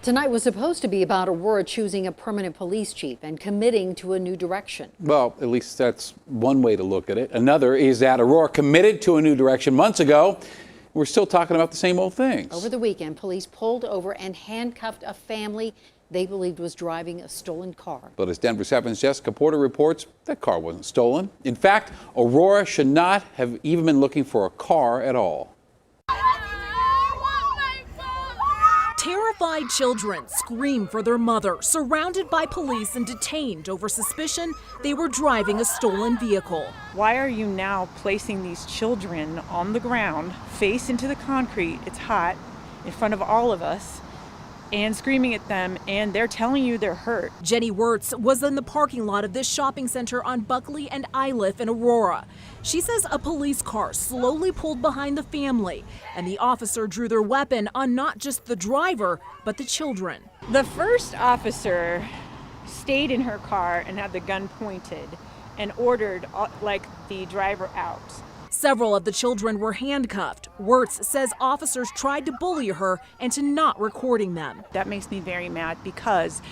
Tonight was supposed to be about Aurora choosing a permanent police chief and committing to a new direction. Well, at least that's one way to look at it. Another is that Aurora committed to a new direction months ago. We're still talking about the same old things. Over the weekend, police pulled over and handcuffed a family they believed was driving a stolen car. But as Denver 7's Jessica Porter reports, that car wasn't stolen. In fact, Aurora should not have even been looking for a car at all. Terrified children scream for their mother, surrounded by police and detained over suspicion they were driving a stolen vehicle. Why are you now placing these children on the ground, face into the concrete, it's hot, in front of all of us, and screaming at them, and they're telling you they're hurt? Jenny Wirtz was in the parking lot of this shopping center on Buckley and Iliff in Aurora. She says a police car slowly pulled behind the family, and the officer drew their weapon on not just the driver, but the children. The first officer stayed in her car and had the gun pointed and ordered the driver out. Several of the children were handcuffed. Wirtz says officers tried to bully her into not recording them. That makes me very mad because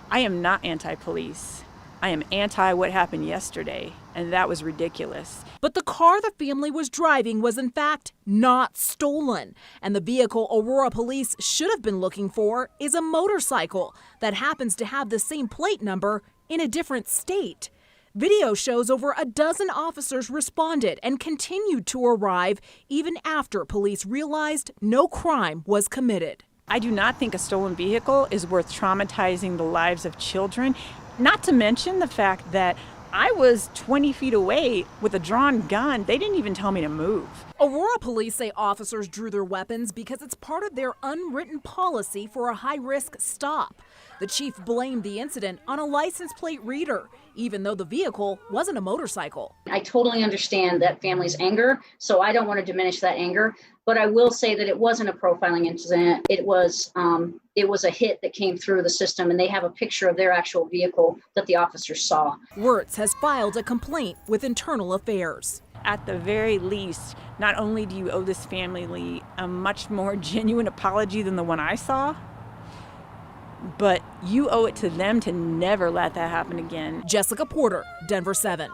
I am not anti-police. I am anti what happened yesterday, and that was ridiculous. But the car the family was driving was in fact not stolen. And the vehicle Aurora police should have been looking for is a motorcycle that happens to have the same plate number in a different state. Video shows over a dozen officers responded and continued to arrive even after police realized no crime was committed. I do not think a stolen vehicle is worth traumatizing the lives of children, not to mention the fact that I was 20 feet away with a drawn gun. They didn't even tell me to move. Aurora police say officers drew their weapons because it's part of their unwritten policy for a high-risk stop. The chief blamed the incident on a license plate reader, even though the vehicle wasn't a motorcycle. I totally understand that family's anger, so I don't want to diminish that anger. But I will say that it wasn't a profiling incident. It was a hit that came through the system, and they have a picture of their actual vehicle that the officers saw. Wirtz has filed a complaint with Internal Affairs. At the very least, not only do you owe this family a much more genuine apology than the one I saw, but you owe it to them to never let that happen again. Jessica Porter, Denver 7.